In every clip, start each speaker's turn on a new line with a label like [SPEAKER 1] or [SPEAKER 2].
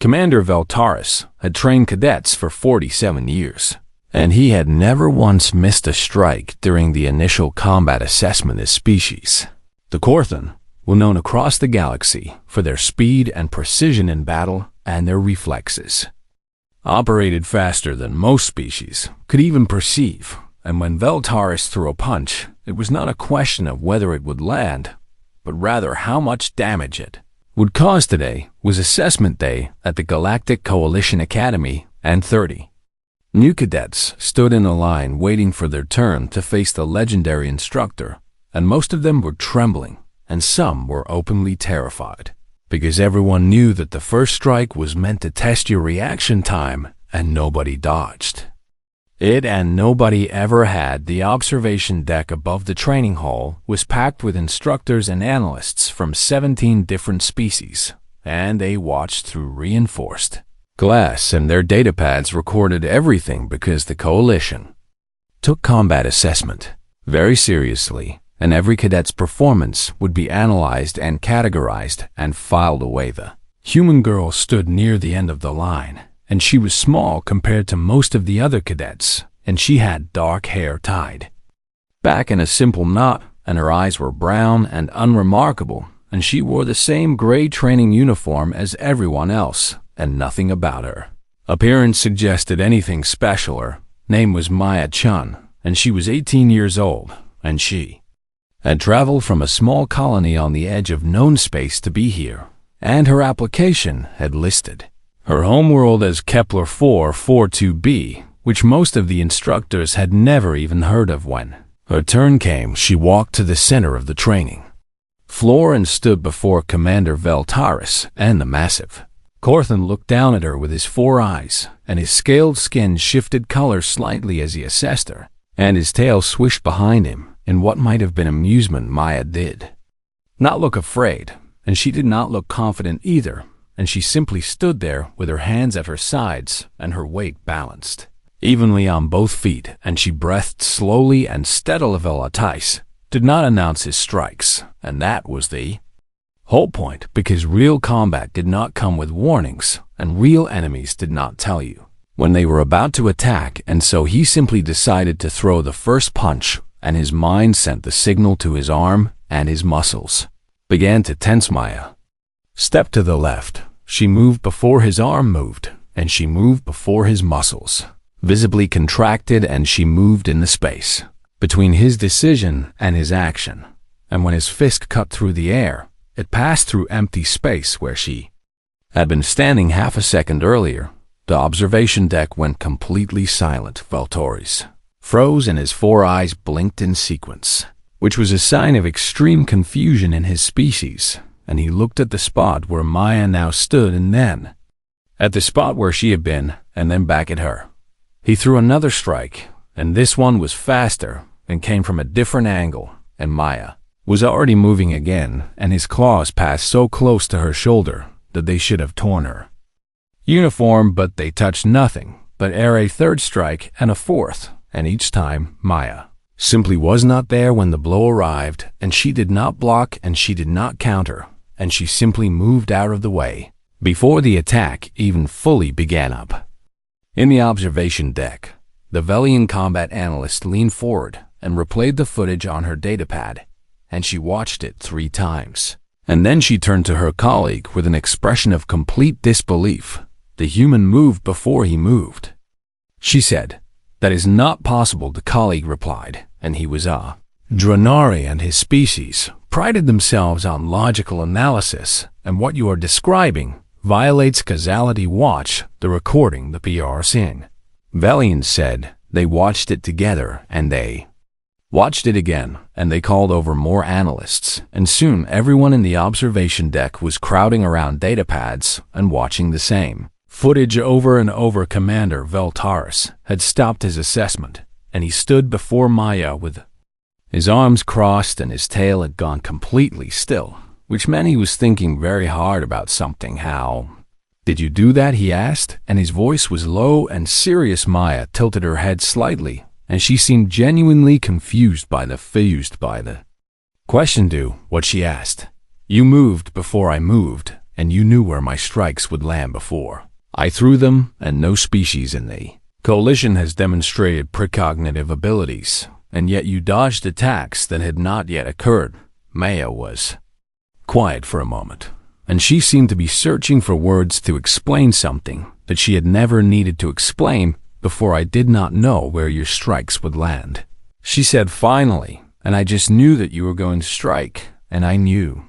[SPEAKER 1] Commander Veltaris had trained cadets for 47 years, and he had never once missed a strike during the initial combat assessment as species. The Korthan were known across the galaxy for their speed and precision in battle and their reflexes. Operated faster than most species could even perceive, and when Veltaris threw a punch, it was not a question of whether it would land, but rather how much damage it would cause. Today was assessment day at the Galactic Coalition Academy, and 30 new cadets stood in a line waiting for their turn to face the legendary Instructor, and most of them were trembling, and some were openly terrified, because everyone knew that the first strike was meant to test your reaction time, and nobody dodged it, and nobody ever had. The observation deck above the training hall was packed with instructors and analysts from 17 different species, and they watched through reinforced glass, and their datapads recorded everything because the Coalition took combat assessment very seriously, and every cadet's performance would be analyzed and categorized and filed away. The human girl stood near the end of the line, and she was small compared to most of the other cadets, and she had dark hair tied back in a simple knot, and her eyes were brown and unremarkable, and she wore the same gray training uniform as everyone else, and nothing about her appearance suggested anything special. Her name was Maya Chun, and she was 18 years old, and she had traveled from a small colony on the edge of known space to be here, and her application had listed her homeworld as Kepler 442b, which most of the instructors had never even heard of. When her turn came, she walked to the center of the training floor and stood before Commander Veltaris, and the massive Korthan looked down at her with his 4 eyes, and his scaled skin shifted color slightly as he assessed her, and his tail swished behind him in what might have been amusement. Maya did not look afraid, and she did not look confident either, and she simply stood there with her hands at her sides and her weight balanced evenly on both feet, and she breathed slowly, and steadily. Veltaris did not announce his strikes, and that was the whole point, because real combat did not come with warnings, and real enemies did not tell you when they were about to attack, and so he simply decided to throw the first punch, and his mind sent the signal to his arm, and his muscles began to tense. Maya stepped to the left. She moved before his arm moved, and she moved before his muscles visibly contracted, and she moved in the space between his decision and his action, and when his fist cut through the air, it passed through empty space where she had been standing half a second earlier. The observation deck went completely silent. Veltaris froze, and his 4 eyes blinked in sequence, which was a sign of extreme confusion in his species, and he looked at the spot where Maya now stood, and then at the spot where she had been, and then back at her. He threw another strike, and this one was faster and came from a different angle, and Maya was already moving again, and his claws passed so close to her shoulder that they should have torn her uniform, but they touched nothing but a third strike and a fourth, and each time Maya simply was not there when the blow arrived, and she did not block, and she did not counter, and she simply moved out of the way before the attack even fully began. Up in the observation deck, the Velian combat analyst leaned forward and replayed the footage on her datapad, and she watched it 3 times. And then she turned to her colleague with an expression of complete disbelief. The human moved before he moved. She said, "That is not possible," the colleague replied, and he was Dranari and his species prided themselves on logical analysis, and what you are describing violates causality. Watch the recording the PR seen. Velian said they watched it together, and they watched it again, and they called over more analysts, and soon everyone in the observation deck was crowding around datapads and watching the same footage over and over. Commander Veltaris had stopped his assessment, and he stood before Maya with his arms crossed, and his tail had gone completely still, which meant he was thinking very hard about something. "How did you do that?" he asked, and his voice was low and serious. Maya tilted her head slightly, and she seemed genuinely confused by the question. "Do what?" she asked. "You moved before I moved, and you knew where my strikes would land before I threw them, and no species in the coalition has demonstrated precognitive abilities, and yet you dodged attacks that had not yet occurred. Maya was quiet for a moment, and she seemed to be searching for words to explain something that she had never needed to explain before. I did not know where your strikes would land, she said finally, and I just knew that you were going to strike, and I knew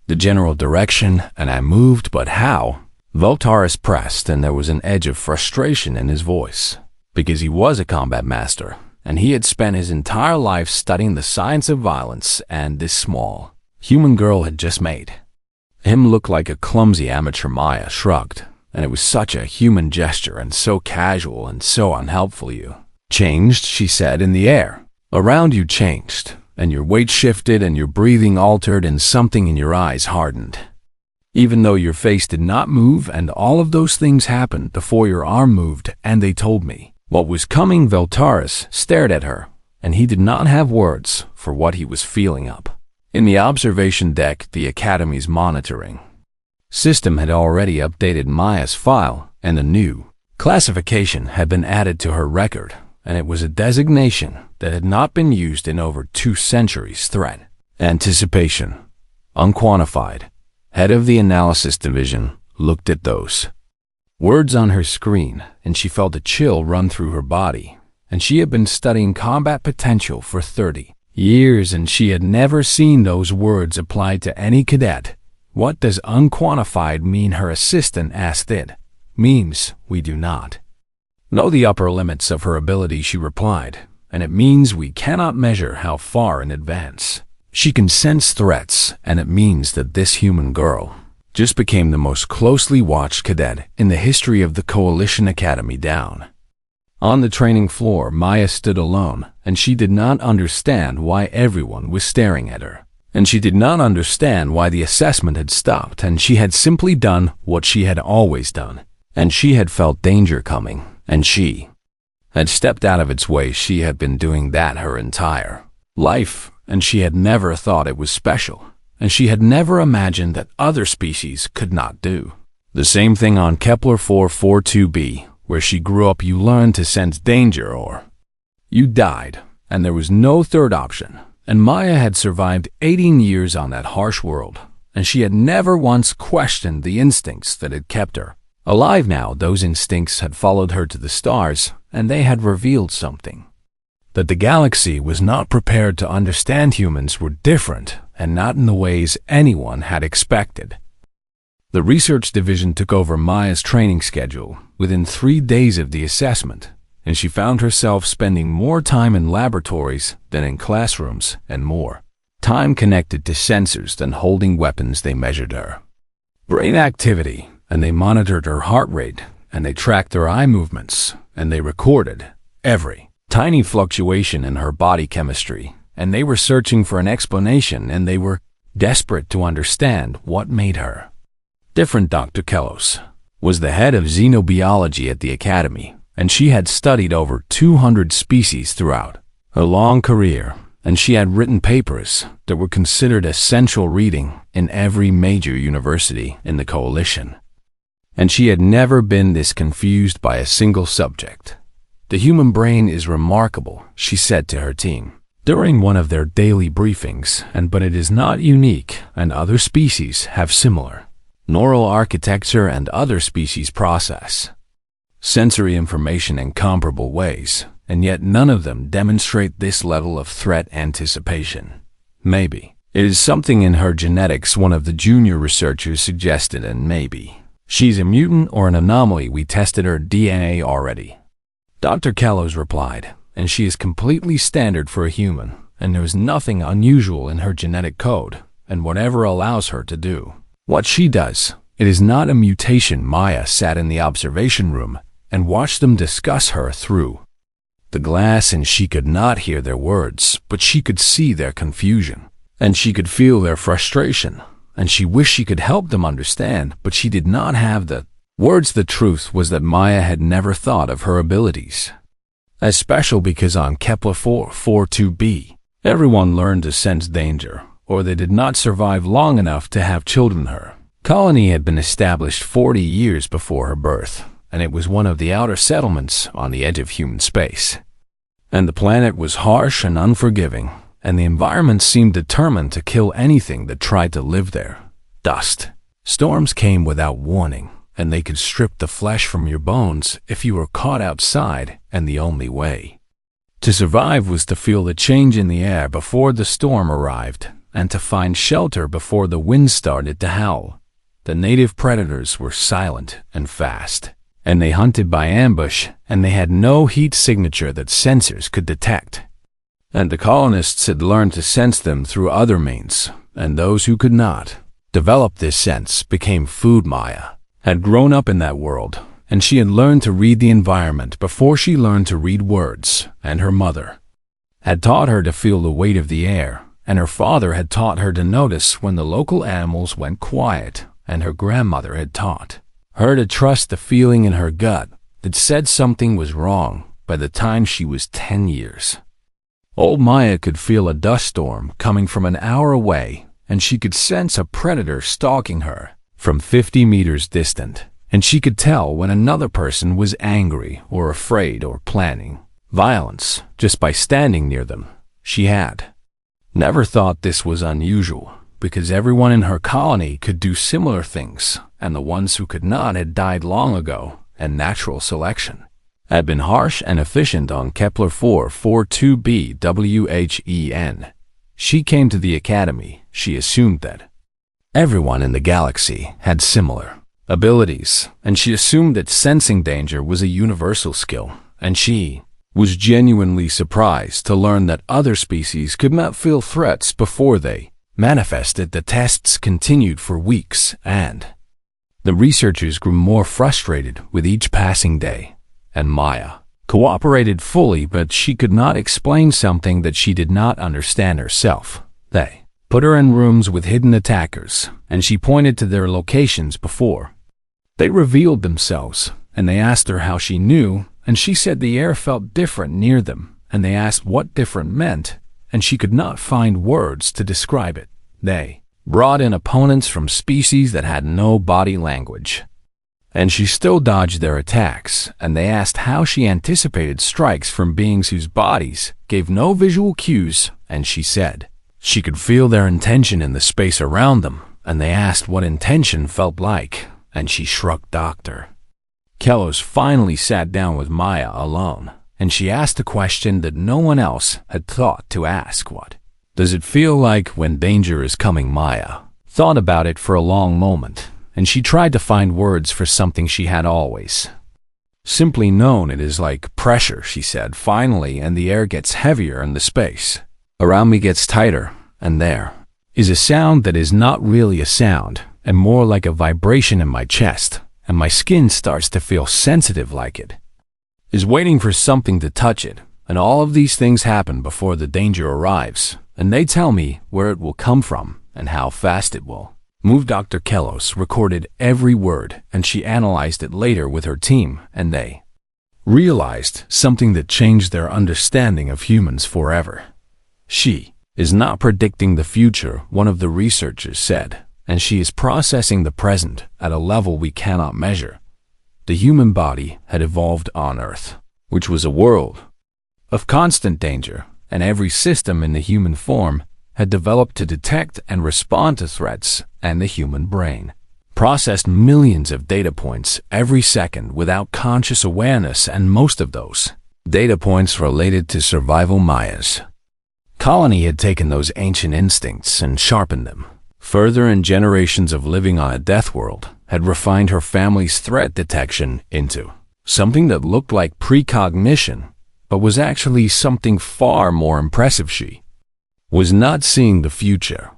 [SPEAKER 1] the general direction, and I moved, but how? Voltaris pressed, and there was an edge of frustration in his voice, because he was a combat master, and he had spent his entire life studying the science of violence, and this small human girl had just made him look like a clumsy amateur. Maya shrugged, and it was such a human gesture and so casual and so unhelpful. You changed, she said, in the air around you changed, and your weight shifted and your breathing altered and something in your eyes hardened. Even though your face did not move, and all of those things happened before your arm moved, and they told me what was coming. Voltaris stared at her, and he did not have words for what he was feeling up. In the observation deck, the Academy's monitoring system had already updated Maya's file, and a new classification had been added to her record, and it was a designation that had not been used in over 2 centuries. Threat anticipation, unquantified. Head of the analysis division looked at those words on her screen, and she felt a chill run through her body. And she had been studying combat potential for 30 years, and she had never seen those words applied to any cadet. What does unquantified mean? Her assistant asked. It means we do not know the upper limits of her ability, she replied, and it means we cannot measure how far in advance she can sense threats, and it means that this human girl just became the most closely watched cadet in the history of the Coalition Academy. Down on the training floor, Maya stood alone, and she did not understand why everyone was staring at her. And she did not understand why the assessment had stopped, and she had simply done what she had always done. And she had felt danger coming, and she had stepped out of its way. She had been doing that her entire life, and she had never thought it was special, and she had never imagined that other species could not do the same thing. On Kepler 442b, where she grew up, you learned to sense danger or you died, and there was no third option. And Maya had survived 18 years on that harsh world, and she had never once questioned the instincts that had kept her alive. Now those instincts had followed her to the stars, and they had revealed something: that the galaxy was not prepared to understand. Humans were different, and not in the ways anyone had expected. The research division took over Maya's training schedule within 3 days of the assessment, and she found herself spending more time in laboratories than in classrooms, and more time connected to sensors than holding weapons. They measured her brain activity, and they monitored her heart rate, and they tracked her eye movements, and they recorded every tiny fluctuation in her body chemistry, and they were searching for an explanation, and they were desperate to understand what made her different. Dr. Kellos was the head of xenobiology at the Academy, and she had studied over 200 species throughout her long career, and she had written papers that were considered essential reading in every major university in the Coalition. And she had never been this confused by a single subject. The human brain is remarkable, she said to her team during one of their daily briefings, but it is not unique, and other species have similar neural architecture, and other species process sensory information in comparable ways, and yet none of them demonstrate this level of threat anticipation. Maybe it is something in her genetics, one of the junior researchers suggested, and maybe she's a mutant or an anomaly. We tested her DNA already, Dr. Kellos replied, and she is completely standard for a human, and there is nothing unusual in her genetic code, and whatever allows her to do what she does, it is not a mutation. Maya sat in the observation room and watched them discuss her through the glass, and she could not hear their words, but she could see their confusion, and she could feel their frustration, and she wished she could help them understand, but she did not have the words. The truth was that Maya had never thought of her abilities as special, because on Kepler 442b, everyone learned to sense danger, or they did not survive long enough to have children. Her Colony had been established 40 years before her birth, and it was one of the outer settlements on the edge of human space. And the planet was harsh and unforgiving, and the environment seemed determined to kill anything that tried to live there. Dust. Storms came without warning, and they could strip the flesh from your bones if you were caught outside, and the only way to survive was to feel the change in the air before the storm arrived, and to find shelter before the wind started to howl. The native predators were silent and fast, and they hunted by ambush, and they had no heat signature that sensors could detect. And the colonists had learned to sense them through other means, and those who could not develop this sense became food. Maya had grown up in that world, and she had learned to read the environment before she learned to read words, and her mother had taught her to feel the weight of the air, and her father had taught her to notice when the local animals went quiet, and her grandmother had taught her to trust the feeling in her gut that said something was wrong by the time she was 10 years. Old Maya could feel a dust storm coming from an hour away, and she could sense a predator stalking her from 50 meters distant, and she could tell when another person was angry or afraid or planning violence just by standing near them. She had never thought this was unusual, because everyone in her colony could do similar things, and the ones who could not had died long ago, and natural selection had been harsh and efficient on Kepler 442b WHEN. She came to the academy. She assumed that everyone in the galaxy had similar abilities, and she assumed that sensing danger was a universal skill, and she was genuinely surprised to learn that other species could not feel threats before they manifested. The tests continued for weeks, and the researchers grew more frustrated with each passing day, and Maya cooperated fully, but she could not explain something that she did not understand herself. They put her in rooms with hidden attackers, and she pointed to their locations before they revealed themselves, and they asked her how she knew, and she said the air felt different near them, and they asked what different meant, and she could not find words to describe it. They brought in opponents from species that had no body language, and she still dodged their attacks, and they asked how she anticipated strikes from beings whose bodies gave no visual cues, and she said she could feel their intention in the space around them, and they asked what intention felt like, and she shrugged. Dr. Kellos finally sat down with Maya alone, and she asked a question that no one else had thought to ask. What does it feel like when danger is coming? Maya thought about it for a long moment, and she tried to find words for something she had always simply known. It is like pressure, she said finally, and the air gets heavier and the space around me gets tighter, and there is a sound that is not really a sound, and more like a vibration in my chest, and my skin starts to feel sensitive like it is waiting for something to touch it, and all of these things happen before the danger arrives, and they tell me where it will come from and how fast it will move. Dr. Kellos recorded every word, and she analyzed it later with her team, and they realized something that changed their understanding of humans forever. She is not predicting the future, one of the researchers said, and she is processing the present at a level we cannot measure. The human body had evolved on Earth, which was a world of constant danger, and every system in the human form had developed to detect and respond to threats, and the human brain processed millions of data points every second without conscious awareness, and most of those data points related to survival. Maya's colony had taken those ancient instincts and sharpened them further, and generations of living on a death world had refined her family's threat detection into something that looked like precognition, but was actually something far more impressive. She was not seeing the future,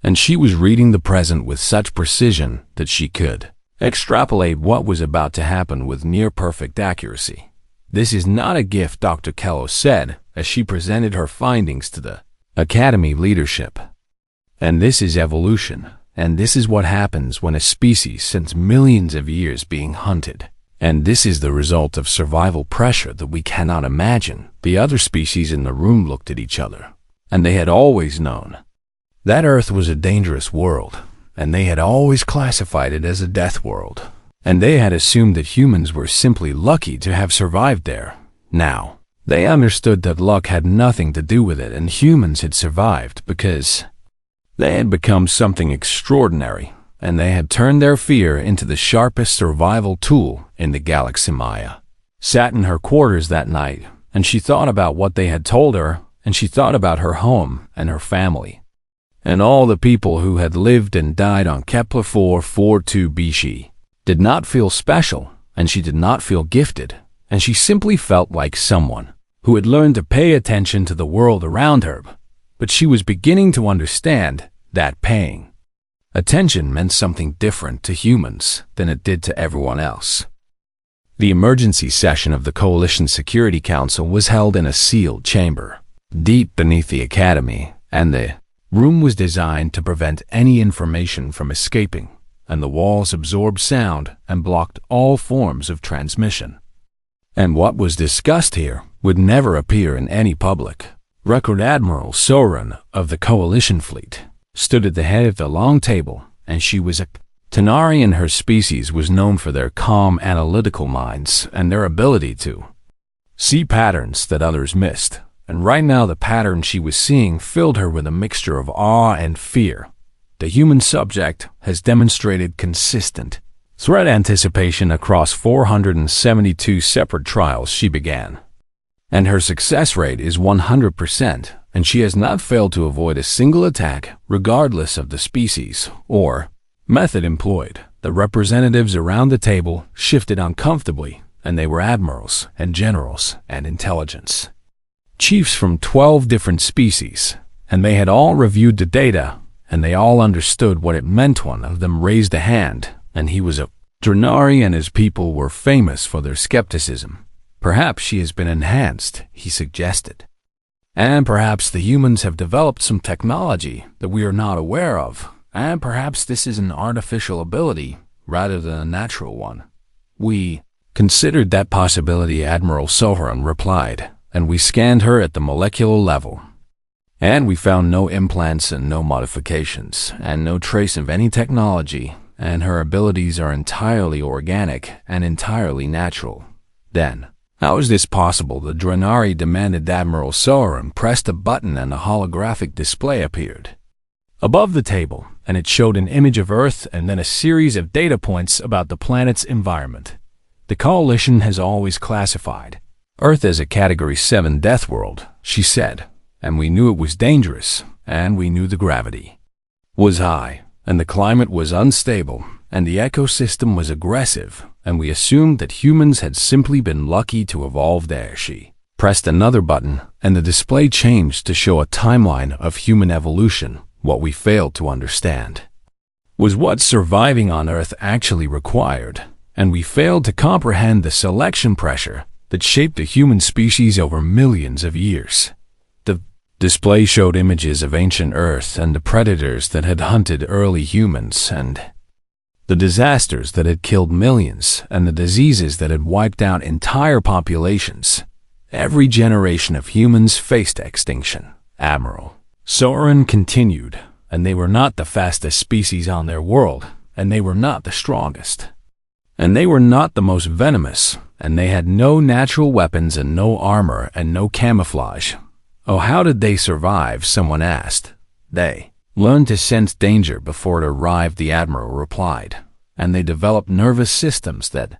[SPEAKER 1] and she was reading the present with such precision that she could extrapolate what was about to happen with near-perfect accuracy. This is not a gift, Dr. Kellos said as she presented her findings to the Academy leadership. And this is evolution, and this is what happens when a species spends millions of years being hunted. And this is the result of survival pressure that we cannot imagine. The other species in the room looked at each other, and they had always known that Earth was a dangerous world, and they had always classified it as a death world. And they had assumed that humans were simply lucky to have survived there. Now, they understood that luck had nothing to do with it, and humans had survived because they had become something extraordinary, and they had turned their fear into the sharpest survival tool in the galaxy. Maya sat in her quarters that night, and she thought about what they had told her, and she thought about her home and her family, and all the people who had lived and died on Kepler 442b. She did not feel special, and she did not feel gifted, and she simply felt like someone who had learned to pay attention to the world around her. But she was beginning to understand that paying attention meant something different to humans than it did to everyone else. The emergency session of the Coalition Security Council was held in a sealed chamber deep beneath the Academy, and the room was designed to prevent any information from escaping, and the walls absorbed sound and blocked all forms of transmission. And what was discussed here would never appear in any public record. Admiral Soren of the Coalition Fleet stood at the head of the long table, and she was a Tanari, and her species was known for their calm, analytical minds and their ability to see patterns that others missed. And right now the pattern she was seeing filled her with a mixture of awe and fear. The human subject has demonstrated consistent threat anticipation across 472 separate trials, she began. And her success rate is 100%, and she has not failed to avoid a single attack, regardless of the species or method employed. The representatives around the table shifted uncomfortably, and they were admirals and generals and intelligence chiefs from 12 different species, and they had all reviewed the data, and they all understood what it meant. One of them raised a hand, and he was a Drenari, and his people were famous for their skepticism. Perhaps she has been enhanced, he suggested. And perhaps the humans have developed some technology that we are not aware of, and perhaps this is an artificial ability rather than a natural one. We considered that possibility, Admiral Soren replied, and we scanned her at the molecular level. And we found no implants and no modifications, and no trace of any technology, and her abilities are entirely organic and entirely natural. Then, how is this possible? The Drenari demanded. Admiral Soren pressed a button and a holographic display appeared above the table, and it showed an image of Earth and then a series of data points about the planet's environment. The Coalition has always classified Earth as a Category 7 death world, she said, and we knew it was dangerous, and we knew the gravity was high, and the climate was unstable, and the ecosystem was aggressive, and we assumed that humans had simply been lucky to evolve there. She pressed another button, and the display changed to show a timeline of human evolution. What we failed to understand was what surviving on Earth actually required, and we failed to comprehend the selection pressure that shaped the human species over millions of years. The display showed images of ancient Earth and the predators that had hunted early humans, and the disasters that had killed millions, and the diseases that had wiped out entire populations. Every generation of humans faced extinction. Admiral Soren continued, and they were not the fastest species on their world, and they were not the strongest, and they were not the most venomous, and they had no natural weapons and no armor and no camouflage. Oh, how did they survive? Someone asked. They learned to sense danger before it arrived, the Admiral replied, and they developed nervous systems that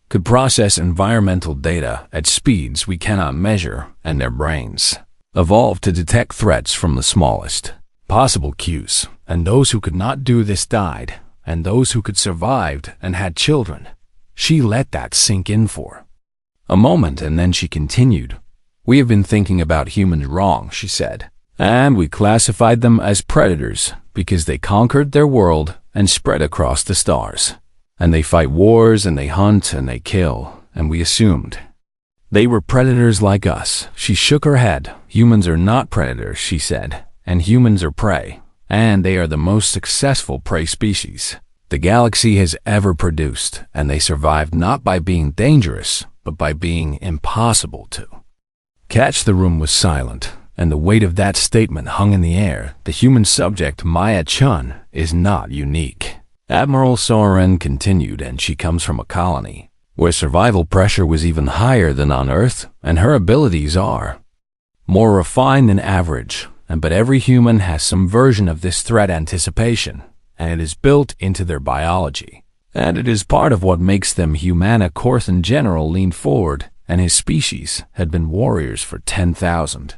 [SPEAKER 1] could process environmental data at speeds we cannot measure, and their brains evolved to detect threats from the smallest possible cues, and those who could not do this died, and those who could survived and had children. She let that sink in for a moment, and then she continued. We have been thinking about humans wrong, she said, and we classified them as predators because they conquered their world and spread across the stars. And they fight wars and they hunt and they kill, and we assumed they were predators like us. She shook her head. Humans are not predators, she said, and humans are prey, and they are the most successful prey species the galaxy has ever produced, and they survived not by being dangerous, but by being impossible to catch. The room was silent, and the weight of that statement hung in the air. The human subject, Maya Chun, is not unique. Admiral Soren continued, and she comes from a colony where survival pressure was even higher than on Earth, and her abilities are more refined than average. But every human has some version of this threat anticipation, and it is built into their biology. And it is part of what makes them humana. Corthan General leaned forward, and his species had been warriors for 10,000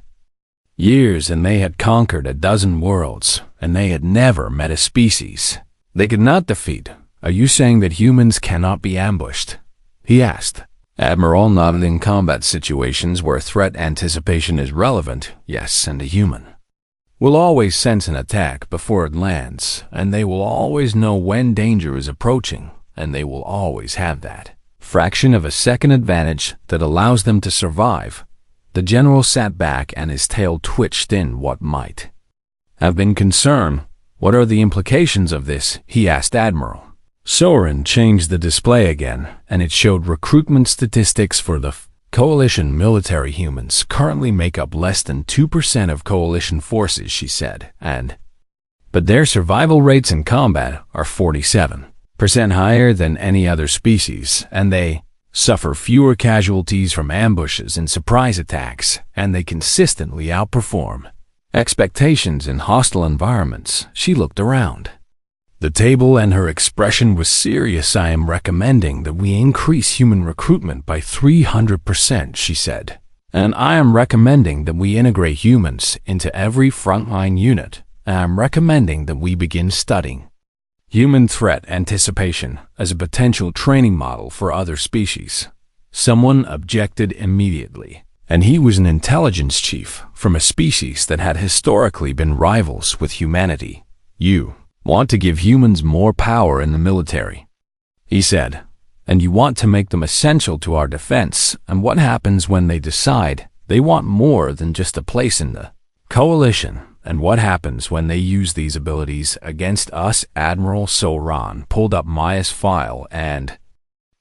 [SPEAKER 1] years, and they had conquered a dozen worlds, and they had never met a species they could not defeat. Are you saying that humans cannot be ambushed? He asked. Admiral nodded. In combat situations where threat anticipation is relevant, yes, and a human will always sense an attack before it lands, and they will always know when danger is approaching, and they will always have that fraction of a second advantage that allows them to survive. The general sat back and his tail twitched in what might have been concern. What are the implications of this? He asked Admiral. Soren changed the display again, and it showed recruitment statistics for the Coalition military. Humans currently make up less than 2% of Coalition forces, she said, but their survival rates in combat are 47% higher than any other species, and they suffer fewer casualties from ambushes and surprise attacks, and they consistently outperform expectations in hostile environments. She looked around the table, and her expression was serious. I am recommending that we increase human recruitment by 300%, she said. And I am recommending that we integrate humans into every frontline unit. I am recommending that we begin studying human threat anticipation as a potential training model for other species. Someone objected immediately, and he was an intelligence chief from a species that had historically been rivals with humanity. You want to give humans more power in the military, he said, and you want to make them essential to our defense. And what happens when they decide they want more than just a place in the coalition? And what happens when they use these abilities against us? Admiral Soran pulled up Maya's file, and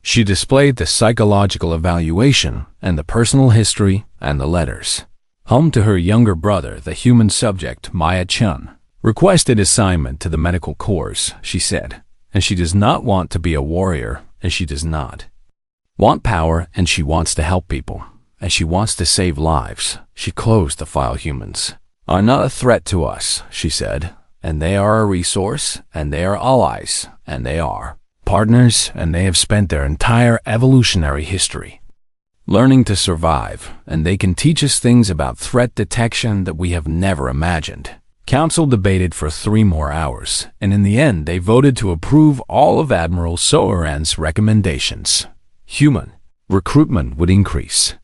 [SPEAKER 1] she displayed the psychological evaluation and the personal history and the letters. Home to her younger brother, the human subject, Maya Chun, requested assignment to the medical corps, she said, and she does not want to be a warrior, and she does not want power, and she wants to help people, and she wants to save lives. She closed the file. Humans are not a threat to us, she said, and they are a resource, and they are allies, and they are partners, and they have spent their entire evolutionary history learning to survive, and they can teach us things about threat detection that we have never imagined. Council debated for 3 more hours, and in the end they voted to approve all of Admiral Soran's recommendations. Human recruitment would increase,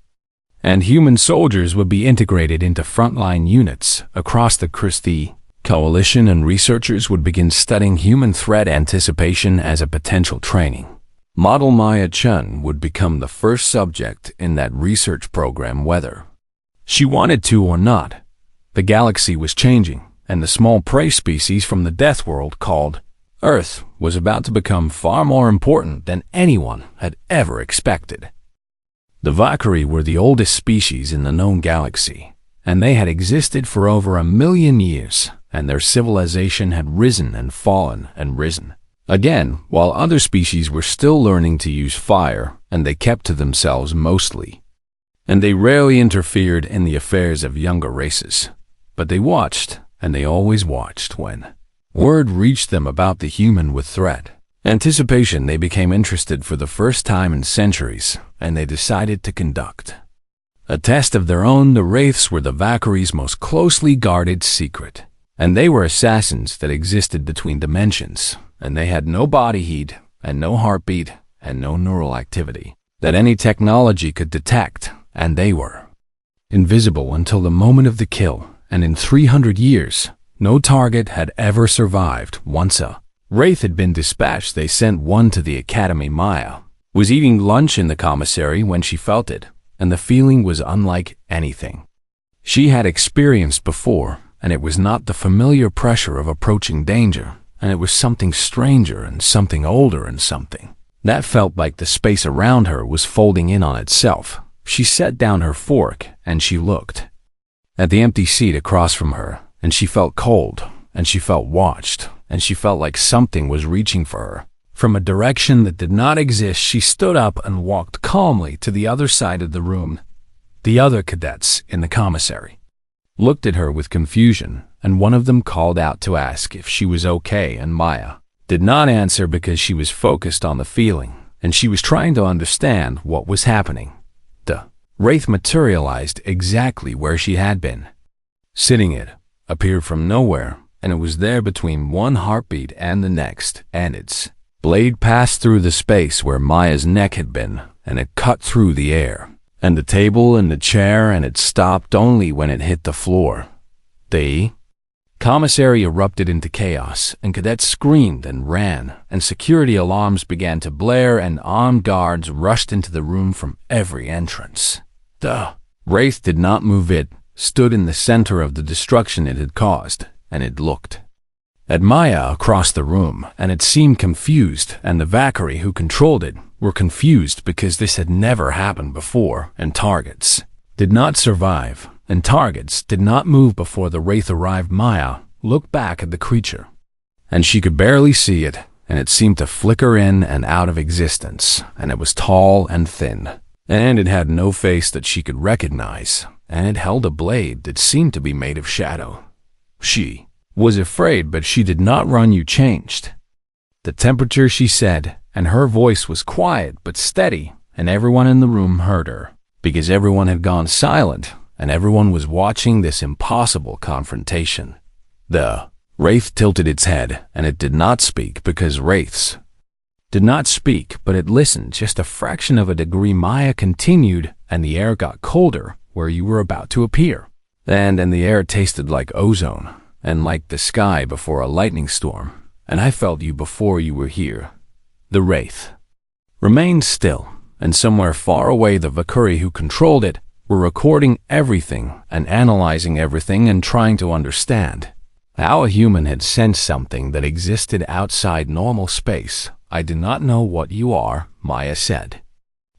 [SPEAKER 1] and human soldiers would be integrated into frontline units across the Christie Coalition, and researchers would begin studying human threat anticipation as a potential training model. Maya Chun would become the first subject in that research program, whether she wanted to or not. The galaxy was changing, and the small prey species from the death world called Earth was about to become far more important than anyone had ever expected. The Valkyrie were the oldest species in the known galaxy, and they had existed for over 1 million years, and their civilization had risen and fallen and risen again, while other species were still learning to use fire, and they kept to themselves mostly, and they rarely interfered in the affairs of younger races. But they watched, and they always watched. When word reached them about the human with threat anticipation, they became interested for the first time in centuries, and they decided to conduct a test of their own. The Wraiths were the Valkyrie's most closely guarded secret, and they were assassins that existed between dimensions, and they had no body heat, and no heartbeat, and no neural activity that any technology could detect, and they were invisible until the moment of the kill. And in 300 years, no target had ever survived. Once a Wraith had been dispatched, they sent one to the academy. Maya was eating lunch in the commissary when she felt it, and the feeling was unlike anything she had experienced before, and it was not the familiar pressure of approaching danger, and it was something stranger and something older and something that felt like the space around her was folding in on itself. She set down her fork, and she looked at the empty seat across from her, and she felt cold, and she felt watched, and she felt like something was reaching for her. From a direction that did not exist, she stood up and walked calmly to the other side of the room. The other cadets in the commissary looked at her with confusion, and one of them called out to ask if she was okay, and Maya did not answer because she was focused on the feeling, and she was trying to understand what was happening. The wraith materialized exactly where she had been. Sitting it appeared from nowhere, and it was there between one heartbeat and the next, and its blade passed through the space where Maya's neck had been, and it cut through the air, and the table and the chair, and it stopped only when it hit the floor. The commissary erupted into chaos, and cadets screamed and ran, and security alarms began to blare, and armed guards rushed into the room from every entrance. The wraith did not move. It stood in the center of the destruction it had caused, and it looked at Maya across the room, and it seemed confused, and the Valkyrie who controlled it were confused because this had never happened before, and targets did not survive, and targets did not move before the wraith arrived. Maya looked back at the creature, and she could barely see it, and it seemed to flicker in and out of existence, and it was tall and thin, and it had no face that she could recognize, and it held a blade that seemed to be made of shadow. She was afraid, but she did not run. You changed the temperature, she said, and her voice was quiet but steady, and everyone in the room heard her, because everyone had gone silent, and everyone was watching this impossible confrontation. The wraith tilted its head, and it did not speak because wraiths did not speak, but it listened just a fraction of a degree. Maya continued, and the air got colder where you were about to appear, and the air tasted like ozone, and like the sky before a lightning storm, and I felt you before you were here. The wraith remained still, and somewhere far away the Valkyrie who controlled it were recording everything and analyzing everything and trying to understand how a human had sensed something that existed outside normal space. I do not know what you are, Maya said,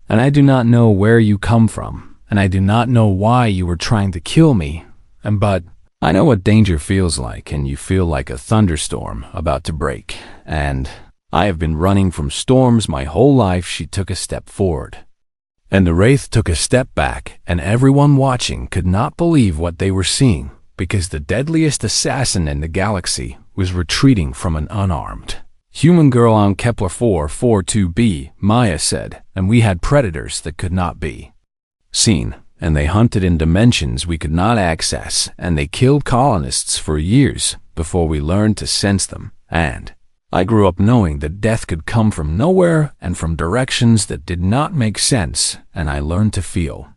[SPEAKER 1] and I do not know where you come from, and I do not know why you were trying to kill me, but I know what danger feels like, and you feel like a thunderstorm about to break, and I have been running from storms my whole life. She took a step forward, and the wraith took a step back, and everyone watching could not believe what they were seeing, because the deadliest assassin in the galaxy was retreating from an unarmed human girl on Kepler 442b, Maya said, and we had predators that could not be seen, and they hunted in dimensions we could not access, and they killed colonists for years before we learned to sense them, and I grew up knowing that death could come from nowhere and from directions that did not make sense, and I learned to feel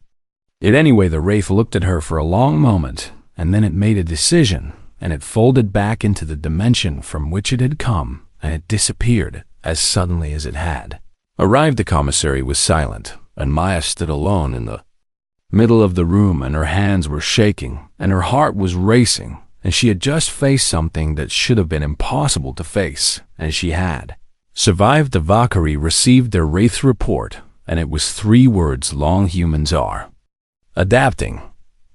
[SPEAKER 1] it anyway. The wraith looked at her for a long moment, and then it made a decision, and it folded back into the dimension from which it had come, and it disappeared as suddenly as it had arrived. The commissary was silent, and Maya stood alone in the middle of the room, and her hands were shaking, and her heart was racing, and she had just faced something that should have been impossible to face, and she had survived. The Valkyrie received their wraith's report, and it was 3 words long: humans are adapting.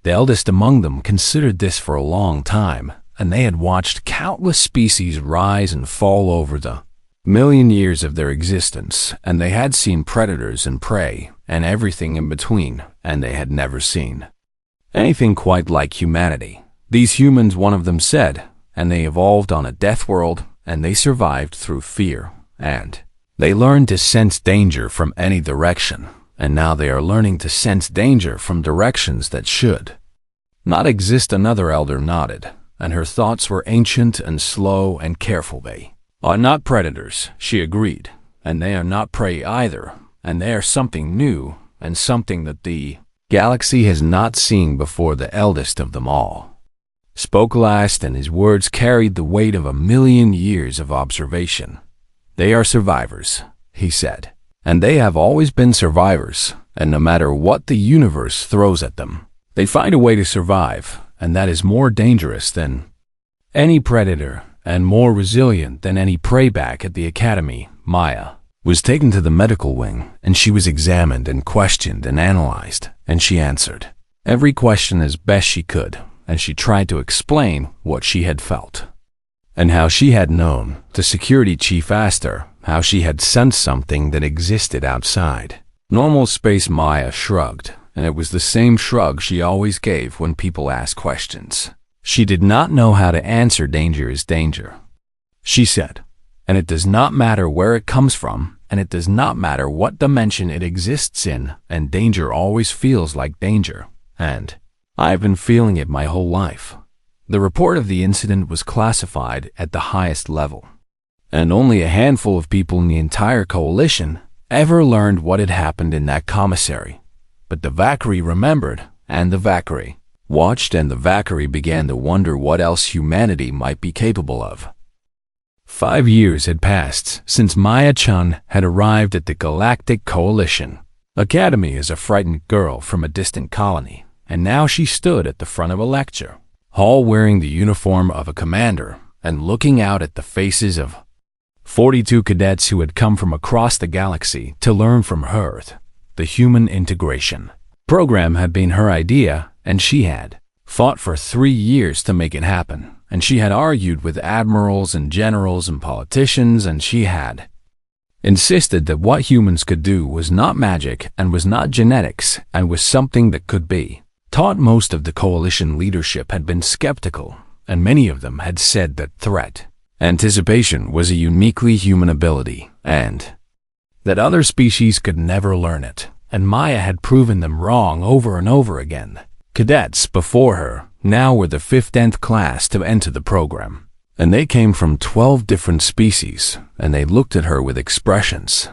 [SPEAKER 1] The eldest among them considered this for a long time, and they had watched countless species rise and fall over the million years of their existence, and they had seen predators and prey and everything in between, and they had never seen anything quite like humanity. These humans, one of them said, and they evolved on a death world, and they survived through fear, and they learned to sense danger from any direction, and now they are learning to sense danger from directions that should not exist. Another elder nodded, and her thoughts were ancient and slow and careful. They are not predators, she agreed, and they are not prey either, and they are something new and something that the galaxy has not seen before. The eldest of them all spoke last, and his words carried the weight of 1,000,000 years of observation. They are survivors, he said, and they have always been survivors, and no matter what the universe throws at them, they find a way to survive, and that is more dangerous than any predator and more resilient than any prey. Back at the academy, Maya was taken to the medical wing, and she was examined and questioned and analyzed, and she answered every question as best she could, and she tried to explain what she had felt. And how she had known. The security chief asked her how she had sensed something that existed outside. Normal space Maya shrugged, and it was the same shrug she always gave when people asked questions. She did not know how to answer danger is danger. She said, and it does not matter where it comes from, and it does not matter what dimension it exists in, and danger always feels like danger. And I've been feeling it my whole life. The report of the incident was classified at the highest level, and only a handful of people in the entire coalition ever learned what had happened in that commissary. But the Valkyrie remembered, and the Valkyrie watched, and the Valkyrie began to wonder what else humanity might be capable of. 5 years had passed since Maya-chan had arrived at the Galactic Coalition Academy as a frightened girl from a distant colony, and now she stood at the front of a lecture hall wearing the uniform of a commander and looking out at the faces of 42 cadets who had come from across the galaxy to learn from her. The human integration program had been her idea, and she had fought for 3 years to make it happen, and she had argued with admirals and generals and politicians, and she had insisted that what humans could do was not magic and was not genetics and was something that could be taught. Most of the coalition leadership had been skeptical, and many of them had said that threat anticipation was a uniquely human ability, and that other species could never learn it, and Maya had proven them wrong over and over again. Cadets before her now were the 15th class to enter the program, and they came from 12 different species, and they looked at her with expressions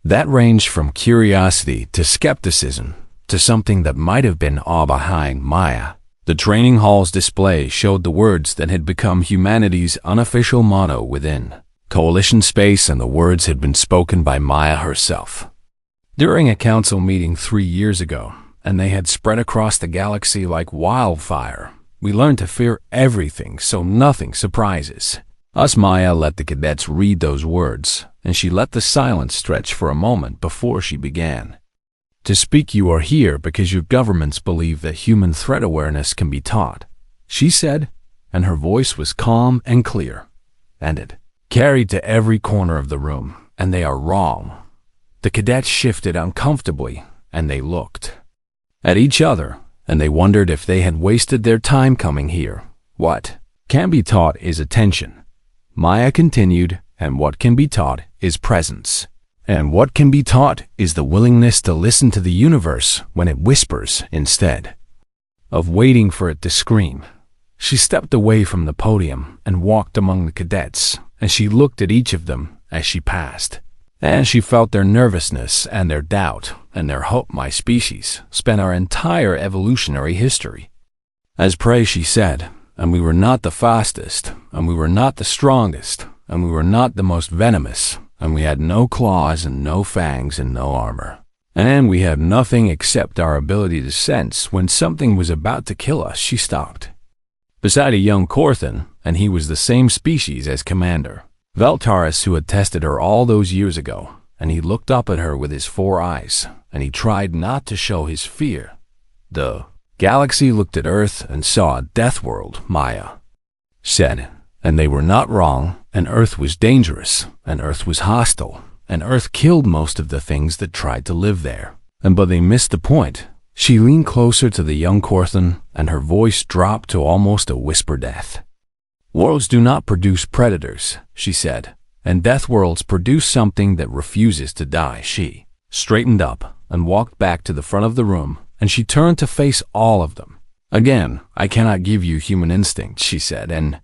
[SPEAKER 1] that ranged from curiosity to skepticism to something that might have been awe behind Maya. The training hall's display showed the words that had become humanity's unofficial motto within Coalition space, and the words had been spoken by Maya herself during a council meeting 3 years ago, and they had spread across the galaxy like wildfire. We learned to fear everything, so nothing surprises us. Maya let the cadets read those words, and she let the silence stretch for a moment before she began to speak. You are here because your governments believe that human threat awareness can be taught, she said, and her voice was calm and clear, and it carried to every corner of the room. And they are wrong. The cadets shifted uncomfortably, and they looked at each other, and they wondered if they had wasted their time coming here. What can be taught is attention, Maya continued, and what can be taught is presence. And what can be taught is the willingness to listen to the universe when it whispers instead of waiting for it to scream. She stepped away from the podium and walked among the cadets, and she looked at each of them as she passed. And she felt their nervousness and their doubt and their hope. My species spent our entire evolutionary history as prey, she said, and we were not the fastest, and we were not the strongest, and we were not the most venomous, and we had no claws and no fangs and no armor. And we had nothing except our ability to sense when something was about to kill us. She stopped beside a young Corthan, and he was the same species as Commander Veltaris, who had tested her all those years ago, and he looked up at her with his 4 eyes, and he tried not to show his fear. The galaxy looked at Earth and saw a death world, Maya said, and they were not wrong, and Earth was dangerous, and Earth was hostile, and Earth killed most of the things that tried to live there. But they missed the point. She leaned closer to the young Corthan, and her voice dropped to almost a whisper. Death worlds do not produce predators, she said, and death worlds produce something that refuses to die. She straightened up and walked back to the front of the room, and she turned to face all of them. Again, I cannot give you human instincts, she said, and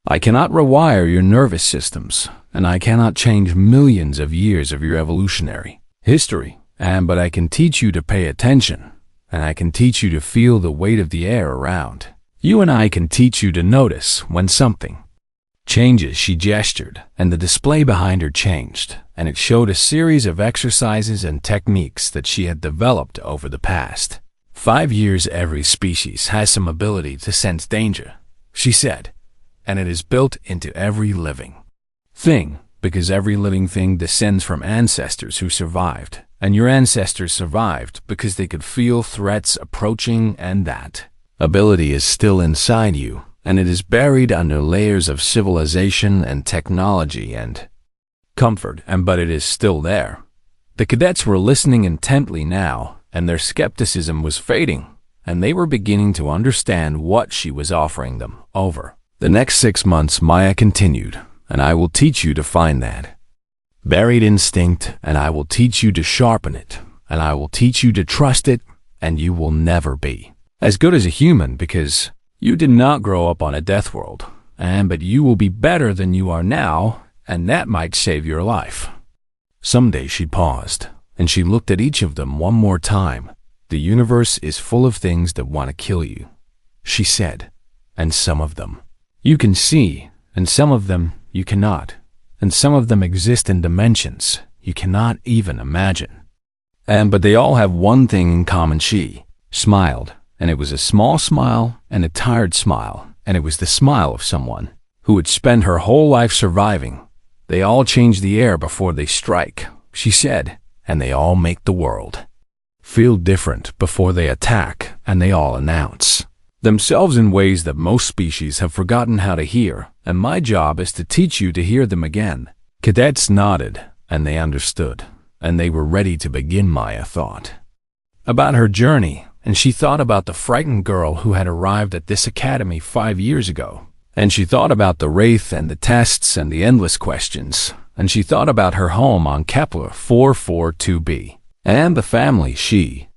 [SPEAKER 1] I cannot rewire your nervous systems, and I cannot change millions of years of your evolutionary history, but I can teach you to pay attention, and I can teach you to feel the weight of the air around you, and I can teach you to notice when something changes. She gestured, and the display behind her changed, and it showed a series of exercises and techniques that she had developed over the past 5 years. Every species has some ability to sense danger, she said, and it is built into every living thing, because every living thing descends from ancestors who survived, and your ancestors survived because they could feel threats approaching, and that ability is still inside you, and it is buried under layers of civilization and technology and comfort, but it is still there. The cadets were listening intently now, and their skepticism was fading, and they were beginning to understand what she was offering them. Over the next 6 months, Maya continued, and I will teach you to find that buried instinct, and I will teach you to sharpen it, and I will teach you to trust it, and you will never be as good as a human because you did not grow up on a death world, but you will be better than you are now, and that might save your life. Someday she paused, and she looked at each of them one more time. The universe is full of things that want to kill you, she said, and some of them you can see, and some of them you cannot, and some of them exist in dimensions you cannot even imagine. But they all have one thing in common. She smiled, and it was a small smile and a tired smile, and it was the smile of someone who would spend her whole life surviving. They all change the air before they strike, she said, and they all make the world feel different before they attack, and they all announce themselves in ways that most species have forgotten how to hear, and my job is to teach you to hear them again. Cadets nodded, and they understood, and they were ready to begin. Maya thought about her journey, and she thought about the frightened girl who had arrived at this academy 5 years ago, and she thought about the wraith and the tests and the endless questions, and she thought about her home on Kepler 442b, and the family she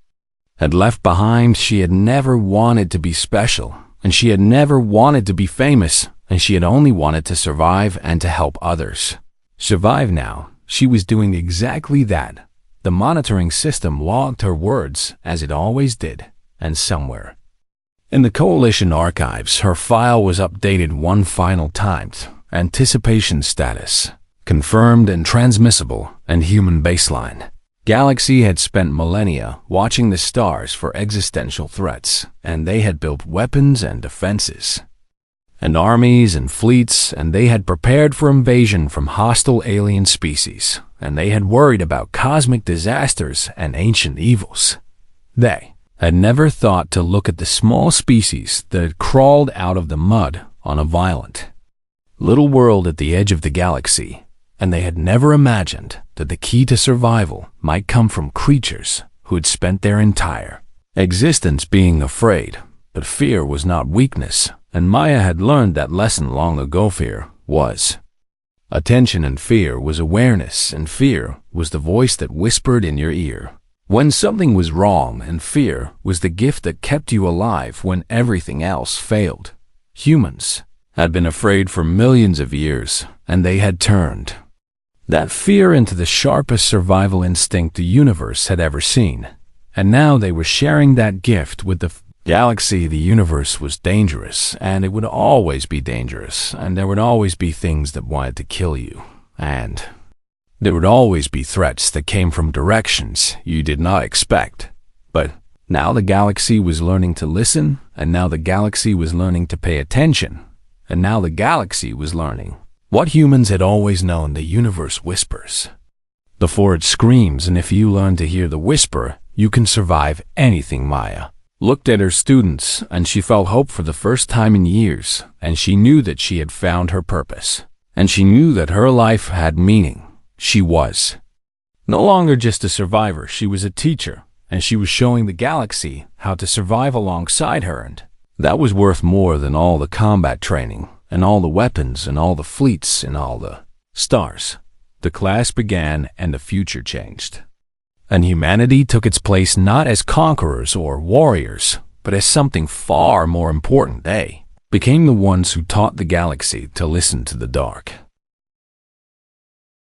[SPEAKER 1] had left behind. She had never wanted to be special, and she had never wanted to be famous, and she had only wanted to survive and to help others survive. Now, she was doing exactly that. The monitoring system logged her words, as it always did, and somewhere in the Coalition archives, her file was updated one final time. Anticipation status confirmed and transmissible, and human baseline. Galaxy had spent millennia watching the stars for existential threats, and they had built weapons and defenses, and armies and fleets, and they had prepared for invasion from hostile alien species, and they had worried about cosmic disasters and ancient evils. They had never thought to look at the small species that had crawled out of the mud on a violent little world at the edge of the galaxy, and they had never imagined that the key to survival might come from creatures who had spent their entire existence being afraid. But fear was not weakness, and Maya had learned that lesson long ago. Fear was attention, and fear was awareness, and fear was the voice that whispered in your ear when something was wrong, and fear was the gift that kept you alive when everything else failed. Humans had been afraid for millions of years, and they had turned that fear into the sharpest survival instinct the universe had ever seen, and now they were sharing that gift with the galaxy. The universe was dangerous, and it would always be dangerous, and there would always be things that wanted to kill you, and there would always be threats that came from directions you did not expect. But now the galaxy was learning to listen, and now the galaxy was learning to pay attention, and now the galaxy was learning what humans had always known: the universe whispers before it screams, and if you learn to hear the whisper, you can survive anything. Maya looked at her students, and she felt hope for the first time in years, and she knew that she had found her purpose, and she knew that her life had meaning. She was no longer just a survivor, she was a teacher, and she was showing the galaxy how to survive alongside her, and that was worth more than all the combat training, and all the weapons, and all the fleets, and all the stars. The class began, and the future changed. And humanity took its place not as conquerors or warriors, but as something far more important. They became the ones who taught the galaxy to listen to the dark.